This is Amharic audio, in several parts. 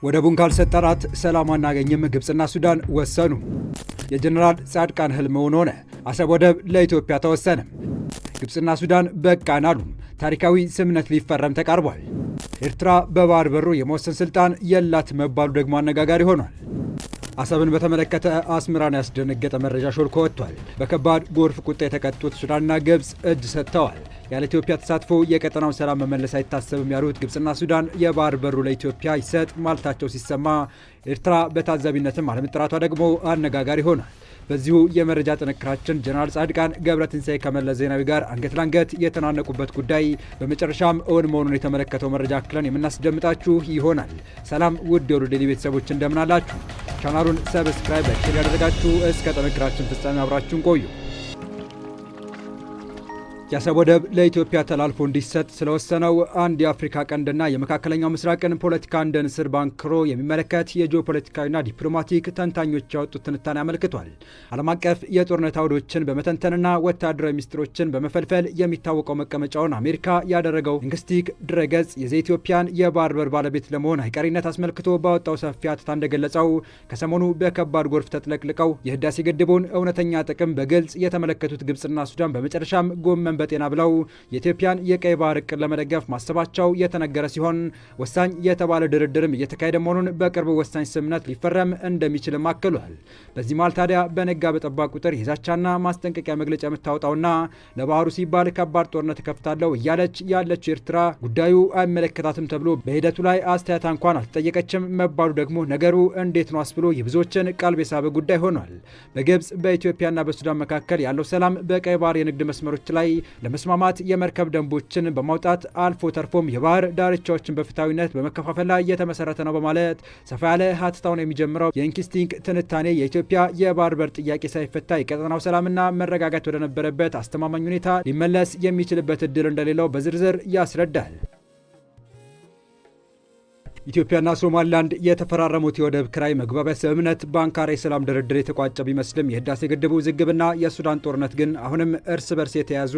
ወደቡን ካልሰጠናት ሰላም አናገኝም ግብጽና ሱዳን ወሰኑ። የጀነራል ጻድቃን ህልም ሆነ። አሰብ ወደብ ለኢትዮጵያ ተወሰነ። ግብጽና ሱዳን በቃን አሉ። ታሪካዊ ስምምነት ሊፈረም ተቃርቧል። ኤርትራ በባህር በሩ የመወሰን ስልጣን የላት መባሉ ደግሞ አነጋጋሪ ሆኗል። አሰብን በተመለከተ አስመራን ያስደነገጠ መረጃ ሾልኮ ወጥቷል። በከባድ ጎርፍ ቁጣ የተቀጡት ሱዳንና ግብጽ እጅ ሰጥተዋል። ያለ ኢትዮጵያ ተሳትፎ የቀጠናውን ሰላም መመለስ አይታሰብም ያሉት ግብጽና ሱዳን የባህር በሩ ለኢትዮጵያ ይሰጥ ማለታቸው ሲሰማ፣ ኤርትራ በታዛቢነትም አለመጠራቷ ደግሞ አነጋጋሪ ሆኗል። በዚሁ የመረጃ ጥንክራችን ጀነራል ጻድቃን ገብረትንሳኤ ከመለስ ዜናዊ ጋር አንገት ለአንገት የተናነቁበት ጉዳይ በመጨረሻም እውን መሆኑን የተመለከተው መረጃ አክለን የምናስደምጣችሁ ይሆናል። ሰላም ውድ የወሉ ዴይሊ ቤተሰቦች እንደምናላችሁ። ቻናሉን ሰብስክራይብ፣ ሼር ያደረጋችሁ እስከ ጥንክራችን ፍጻሜ አብራችሁን ቆዩ። የአሰብ ወደብ ለኢትዮጵያ ተላልፎ እንዲሰጥ ስለወሰነው አንድ የአፍሪካ ቀንድና የመካከለኛው ምስራቅን ፖለቲካ እንደ ንስር ባንክሮ የሚመለከት የጂኦፖለቲካዊና ዲፕሎማቲክ ተንታኞች ያወጡት ትንታኔ አመልክቷል። ዓለም አቀፍ የጦርነት አውዶችን በመተንተንና ወታደራዊ ሚስጥሮችን በመፈልፈል የሚታወቀው መቀመጫውን አሜሪካ ያደረገው ሊንግስቲክ ድረገጽ የኢትዮጵያን የባህር በር ባለቤት ለመሆን አይቀሪነት አስመልክቶ ባወጣው ሰፊ አተታ እንደገለጸው ከሰሞኑ በከባድ ጎርፍ ተጥለቅልቀው የህዳሴ ግድቡን እውነተኛ ጥቅም በግልጽ የተመለከቱት ግብጽና ሱዳን በመጨረሻም ጎመን በጤና ብለው የኢትዮጵያን የቀይ ባህር እቅድ ለመደገፍ ማሰባቸው የተነገረ ሲሆን ወሳኝ የተባለ ድርድርም እየተካሄደ መሆኑን በቅርቡ ወሳኝ ስምምነት ሊፈረም እንደሚችልም አክሏል። በዚህ መሃል ታዲያ በነጋ በጠባ ቁጥር የዛቻና ማስጠንቀቂያ መግለጫ የምታወጣውና ለባህሩ ሲባል ከባድ ጦርነት ከፍታለሁ እያለች ያለችው ኤርትራ ጉዳዩ አይመለከታትም ተብሎ በሂደቱ ላይ አስተያየት እንኳን አልተጠየቀችም መባሉ ደግሞ ነገሩ እንዴት ነው አስብሎ የብዙዎችን ቀልብ የሳበ ጉዳይ ሆኗል። በግብጽ በኢትዮጵያና በሱዳን መካከል ያለው ሰላም በቀይ ባህር የንግድ መስመሮች ላይ ለመስማማት የመርከብ ደንቦችን በማውጣት አልፎ ተርፎም የባህር ዳርቻዎችን በፍትሃዊነት በመከፋፈል ላይ የተመሰረተ ነው በማለት ሰፋ ያለ ሀተታውን የሚጀምረው የኢንኪስቲንግ ትንታኔ የኢትዮጵያ የባህር በር ጥያቄ ሳይፈታ የቀጠናው ሰላምና መረጋጋት ወደነበረበት አስተማማኝ ሁኔታ ሊመለስ የሚችልበት እድል እንደሌለው በዝርዝር ያስረዳል። ኢትዮጵያና ሶማሊላንድ የተፈራረሙት የወደብ ክራይ መግባቢያ ስምምነት በአንካራ የሰላም ድርድር የተቋጨ ቢመስልም የህዳሴ ግድቡ ውዝግብና የሱዳን ጦርነት ግን አሁንም እርስ በርስ የተያዙ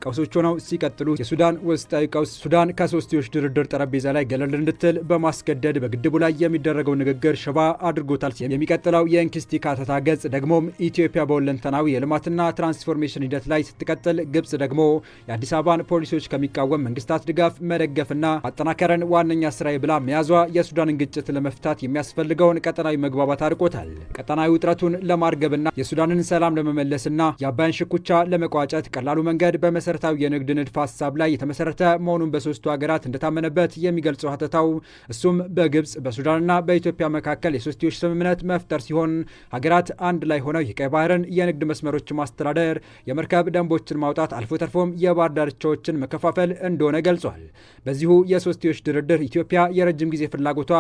ቀውሶች ሆነው ሲቀጥሉ የሱዳን ውስጣዊ ቀውስ ሱዳን ከሶስትዮሽ ድርድር ጠረጴዛ ላይ ገለል እንድትል በማስገደድ በግድቡ ላይ የሚደረገው ንግግር ሽባ አድርጎታል። የሚቀጥለው የኢንኪስቲክ ሀተታ ገጽ ደግሞም ኢትዮጵያ በሁለንተናዊ የልማትና ትራንስፎርሜሽን ሂደት ላይ ስትቀጥል፣ ግብጽ ደግሞ የአዲስ አበባን ፖሊሲዎች ከሚቃወም መንግስታት ድጋፍ መደገፍና ማጠናከርን ዋነኛ ስራዬ ብላ መያዟ የሱዳንን ግጭት ለመፍታት የሚያስፈልገውን ቀጠናዊ መግባባት አድርቆታል። ቀጠናዊ ውጥረቱን ለማርገብና የሱዳንን ሰላም ለመመለስና የአባይን ሽኩቻ ለመቋጨት ቀላሉ መንገድ በመሰረታዊ የንግድ ንድፍ ሀሳብ ላይ የተመሰረተ መሆኑን በሶስቱ ሀገራት እንደታመነበት የሚገልጸው ሀተታው እሱም በግብጽ በሱዳንና በኢትዮጵያ መካከል የሶስትዮሽ ስምምነት መፍጠር ሲሆን ሀገራት አንድ ላይ ሆነው የቀይ ባህርን የንግድ መስመሮች ማስተዳደር፣ የመርከብ ደንቦችን ማውጣት፣ አልፎ ተርፎም የባህር ዳርቻዎችን መከፋፈል እንደሆነ ገልጿል። በዚሁ የሶስትዮሽ ድርድር ኢትዮጵያ የረጅም ጊዜ ፍላጎቷ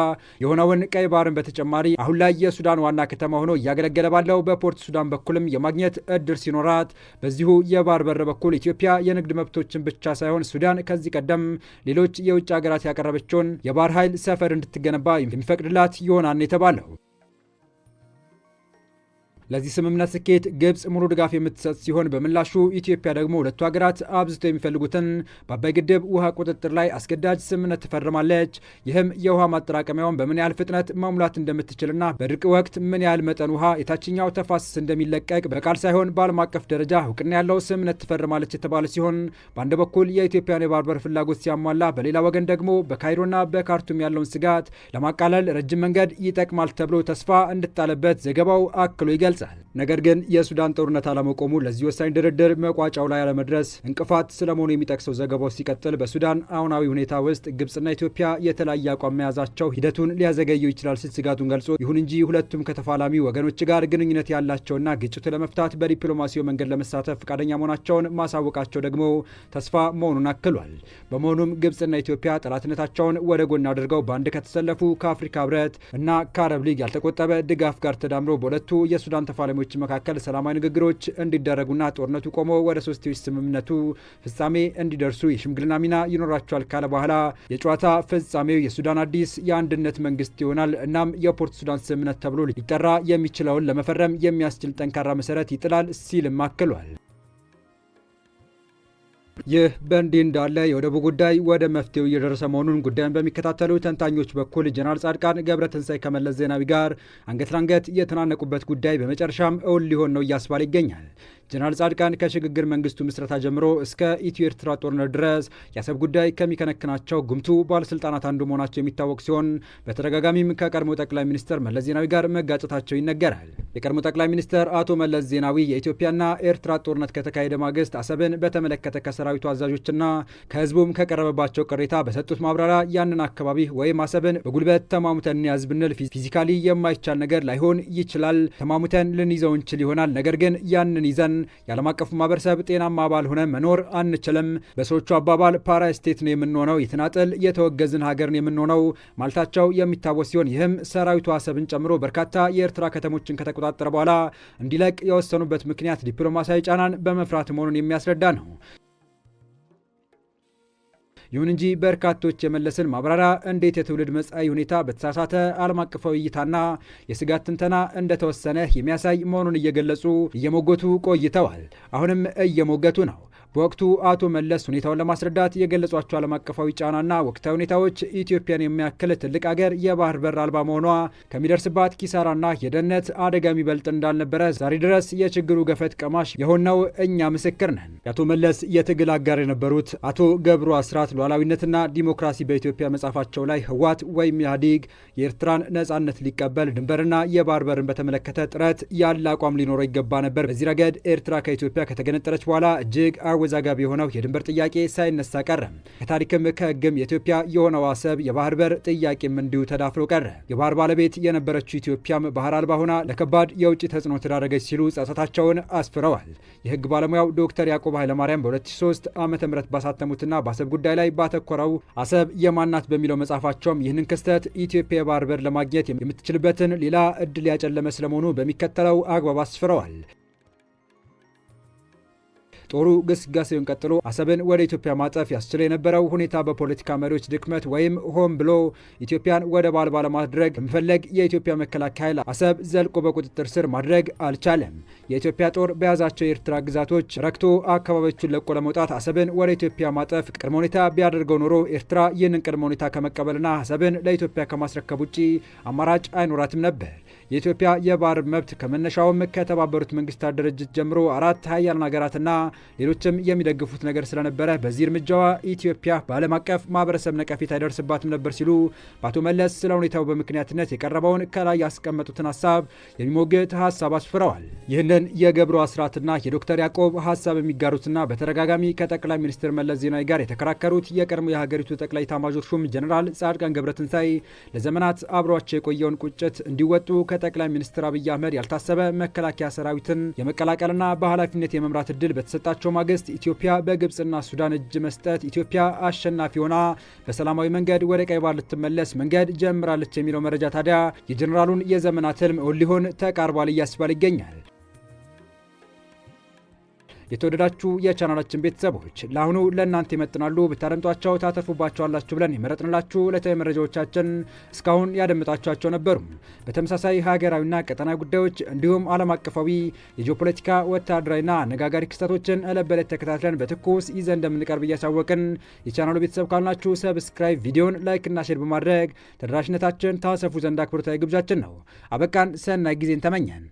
የሆነውን ቀይ ባህርን በተጨማሪ አሁን ላይ የሱዳን ዋና ከተማ ሆኖ እያገለገለ ባለው በፖርት ሱዳን በኩልም የማግኘት እድል ሲኖራት፣ በዚሁ የባህር በር በኩል ኢትዮጵያ የንግድ መብቶችን ብቻ ሳይሆን ሱዳን ከዚህ ቀደም ሌሎች የውጭ ሀገራት ያቀረበችውን የባህር ኃይል ሰፈር እንድትገነባ የሚፈቅድላት ይሆናል የተባለው። ለዚህ ስምምነት ስኬት ግብጽ ሙሉ ድጋፍ የምትሰጥ ሲሆን በምላሹ ኢትዮጵያ ደግሞ ሁለቱ ሀገራት አብዝተው የሚፈልጉትን በአባይ ግድብ ውሃ ቁጥጥር ላይ አስገዳጅ ስምምነት ትፈርማለች። ይህም የውሃ ማጠራቀሚያውን በምን ያህል ፍጥነት መሙላት እንደምትችልና በድርቅ ወቅት ምን ያህል መጠን ውሃ የታችኛው ተፋሰስ እንደሚለቀቅ በቃል ሳይሆን በዓለም አቀፍ ደረጃ እውቅና ያለው ስምምነት ትፈርማለች የተባለ ሲሆን በአንድ በኩል የኢትዮጵያን የባህር በር ፍላጎት ሲያሟላ፣ በሌላ ወገን ደግሞ በካይሮና በካርቱም ያለውን ስጋት ለማቃለል ረጅም መንገድ ይጠቅማል ተብሎ ተስፋ እንድጣለበት ዘገባው አክሎ ይገልጻል። ነገር ግን የሱዳን ጦርነት አለመቆሙ ለዚህ ወሳኝ ድርድር መቋጫው ላይ አለመድረስ እንቅፋት ስለመሆኑ የሚጠቅሰው ዘገባው ሲቀጥል በሱዳን አሁናዊ ሁኔታ ውስጥ ግብጽና ኢትዮጵያ የተለያየ አቋም መያዛቸው ሂደቱን ሊያዘገየው ይችላል ሲል ስጋቱን ገልጾ፣ ይሁን እንጂ ሁለቱም ከተፋላሚ ወገኖች ጋር ግንኙነት ያላቸውና ግጭቱ ለመፍታት በዲፕሎማሲያዊ መንገድ ለመሳተፍ ፈቃደኛ መሆናቸውን ማሳወቃቸው ደግሞ ተስፋ መሆኑን አክሏል። በመሆኑም ግብጽና ኢትዮጵያ ጠላትነታቸውን ወደ ጎን አድርገው በአንድ ከተሰለፉ ከአፍሪካ ህብረት እና ከአረብ ሊግ ያልተቆጠበ ድጋፍ ጋር ተዳምሮ በሁለቱ የሱዳን ተፋላሚዎች መካከል ሰላማዊ ንግግሮች እንዲደረጉና ጦርነቱ ቆሞ ወደ ሶስትዮሽ ስምምነቱ ፍጻሜ እንዲደርሱ የሽምግልና ሚና ይኖራቸዋል ካለ በኋላ የጨዋታ ፍጻሜው የሱዳን አዲስ የአንድነት መንግስት ይሆናል። እናም የፖርት ሱዳን ስምምነት ተብሎ ሊጠራ የሚችለውን ለመፈረም የሚያስችል ጠንካራ መሰረት ይጥላል ሲልም አክሏል። ይህ በእንዲህ እንዳለ የወደቡ ጉዳይ ወደ መፍትሄው እየደረሰ መሆኑን ጉዳዩን በሚከታተሉ ተንታኞች በኩል ጀነራል ጻድቃን ገብረትንሳኤ ከመለስ ዜናዊ ጋር አንገት ለአንገት የተናነቁበት ጉዳይ በመጨረሻም እውን ሊሆን ነው እያስባለ ይገኛል። ጀነራል ጻድቃን ከሽግግር መንግስቱ ምስረታ ጀምሮ እስከ ኢትዮ ኤርትራ ጦርነት ድረስ የአሰብ ጉዳይ ከሚከነክናቸው ጉምቱ ባለስልጣናት አንዱ መሆናቸው የሚታወቅ ሲሆን በተደጋጋሚም ከቀድሞ ጠቅላይ ሚኒስትር መለስ ዜናዊ ጋር መጋጨታቸው ይነገራል። የቀድሞ ጠቅላይ ሚኒስትር አቶ መለስ ዜናዊ የኢትዮጵያና ኤርትራ ጦርነት ከተካሄደ ማግስት አሰብን በተመለከተ ከሰራዊቱ አዛዦችና ከህዝቡም ከቀረበባቸው ቅሬታ በሰጡት ማብራሪያ ያንን አካባቢ ወይም አሰብን በጉልበት ተማሙተን እንያዝ ብንል ፊዚካሊ የማይቻል ነገር ላይሆን ይችላል። ተማሙተን ልንይዘው እንችል ይሆናል። ነገር ግን ያንን ይዘን የዓለም አቀፉ ማህበረሰብ ጤናማ ባልሆነ መኖር አንችልም። በሰዎቹ አባባል ፓራስቴት ነው የምንሆነው፣ የተናጠል የተወገዝን ሀገርን የምንሆነው ማለታቸው የሚታወስ ሲሆን ይህም ሰራዊቱ አሰብን ጨምሮ በርካታ የኤርትራ ከተሞችን ከተቆጣጠረ በኋላ እንዲለቅ የወሰኑበት ምክንያት ዲፕሎማሲያዊ ጫናን በመፍራት መሆኑን የሚያስረዳ ነው። ይሁን እንጂ በርካቶች የመለስን ማብራሪያ እንዴት የትውልድ መጻኢ ሁኔታ በተሳሳተ ዓለም አቀፋዊ እይታና የስጋት ትንተና እንደተወሰነ የሚያሳይ መሆኑን እየገለጹ እየሞገቱ ቆይተዋል። አሁንም እየሞገቱ ነው። በወቅቱ አቶ መለስ ሁኔታውን ለማስረዳት የገለጿቸው ዓለም አቀፋዊ ጫናና ወቅታዊ ሁኔታዎች ኢትዮጵያን የሚያክል ትልቅ አገር የባህር በር አልባ መሆኗ ከሚደርስባት ኪሳራና የደህንነት አደጋ የሚበልጥ እንዳልነበረ ዛሬ ድረስ የችግሩ ገፈት ቀማሽ የሆነው እኛ ምስክር ነን። የአቶ መለስ የትግል አጋር የነበሩት አቶ ገብሩ አስራት ሉዓላዊነትና ዲሞክራሲ በኢትዮጵያ መጻፋቸው ላይ ህወሓት ወይም ኢህአዴግ የኤርትራን ነጻነት ሊቀበል ድንበርና የባህር በርን በተመለከተ ጥረት ያለ አቋም ሊኖረው ይገባ ነበር። በዚህ ረገድ ኤርትራ ከኢትዮጵያ ከተገነጠለች በኋላ እጅግ አወዛጋቢ የሆነው የድንበር ጥያቄ ሳይነሳ ቀረ። ከታሪክም ከህግም የኢትዮጵያ የሆነው አሰብ የባህር በር ጥያቄም እንዲሁ ተዳፍሮ ቀረ። የባህር ባለቤት የነበረችው ኢትዮጵያም ባህር አልባ ሆና ለከባድ የውጭ ተጽዕኖ ተዳረገች ሲሉ ጸጸታቸውን አስፍረዋል። የህግ ባለሙያው ዶክተር ያዕቆብ ኃይለማርያም በ2003 ዓ.ም ባሳተሙትና በአሰብ ጉዳይ ላይ ባተኮረው አሰብ የማናት በሚለው መጽሐፋቸውም ይህንን ክስተት ኢትዮጵያ የባህር በር ለማግኘት የምትችልበትን ሌላ እድል ያጨለመ ስለመሆኑ በሚከተለው አግባብ አስፍረዋል። ጦሩ ግስጋሴውን ቀጥሎ አሰብን ወደ ኢትዮጵያ ማጠፍ ያስችል የነበረው ሁኔታ በፖለቲካ መሪዎች ድክመት ወይም ሆን ብሎ ኢትዮጵያን ወደብ አልባ ለማድረግ በመፈለግ የኢትዮጵያ መከላከያ ኃይል አሰብ ዘልቆ በቁጥጥር ስር ማድረግ አልቻለም። የኢትዮጵያ ጦር በያዛቸው የኤርትራ ግዛቶች ረክቶ አካባቢዎቹን ለቆ ለመውጣት አሰብን ወደ ኢትዮጵያ ማጠፍ ቅድመ ሁኔታ ቢያደርገው ኖሮ ኤርትራ ይህንን ቅድመ ሁኔታ ከመቀበልና አሰብን ለኢትዮጵያ ከማስረከብ ውጭ አማራጭ አይኖራትም ነበር። የኢትዮጵያ የባህር መብት ከመነሻውም ከተባበሩት መንግስታት ድርጅት ጀምሮ 4 ሀያላን ሀገራትና ሌሎችም የሚደግፉት ነገር ስለነበረ በዚህ እርምጃዋ ኢትዮጵያ በዓለም አቀፍ ማህበረሰብ ነቀፌታ አይደርስባትም ነበር ሲሉ በአቶ መለስ ስለ ሁኔታው በምክንያትነት የቀረበውን ከላይ ያስቀመጡትን ሀሳብ የሚሞግት ሀሳብ አስፍረዋል። ይህንን የገብሩ አስራትና የዶክተር ያዕቆብ ሀሳብ የሚጋሩትና በተደጋጋሚ ከጠቅላይ ሚኒስትር መለስ ዜናዊ ጋር የተከራከሩት የቀድሞ የሀገሪቱ ጠቅላይ ኤታማዦር ሹም ጀነራል ጻድቃን ገብረትንሳኤ ለዘመናት አብሯቸው የቆየውን ቁጭት እንዲወጡ ከጠቅላይ ሚኒስትር አብይ አህመድ ያልታሰበ መከላከያ ሰራዊትን የመቀላቀልና በኃላፊነት የመምራት እድል በተሰጣቸው ማግስት ኢትዮጵያ በግብጽና ሱዳን እጅ መስጠት ኢትዮጵያ አሸናፊ ሆና በሰላማዊ መንገድ ወደ ቀይ ባህር ልትመለስ መንገድ ጀምራለች የሚለው መረጃ ታዲያ የጀነራሉን የዘመናት ህልም እውን ሊሆን ተቃርቧል እያስባለ ይገኛል። የተወደዳችሁ የቻናላችን ቤተሰቦች ለአሁኑ ለእናንተ ይመጥናሉ ብታደምጧቸው ታተርፉባቸዋላችሁ ብለን የመረጥንላችሁ ዕለታዊ መረጃዎቻችን እስካሁን ያደመጣችኋቸው ነበሩ። በተመሳሳይ ሀገራዊና ቀጠናዊ ጉዳዮች እንዲሁም ዓለም አቀፋዊ የጂኦፖለቲካ ወታደራዊና አነጋጋሪ ክስተቶችን ዕለት በዕለት ተከታትለን በትኩስ ይዘን እንደምንቀርብ እያሳወቅን የቻናሉ ቤተሰብ ካልናችሁ ሰብስክራይብ፣ ቪዲዮን ላይክና ሼር በማድረግ ተደራሽነታችን ታሰፉ ዘንድ አክብሮታዊ ግብዣችን ነው። አበቃን። ሰናይ ጊዜን ተመኘን።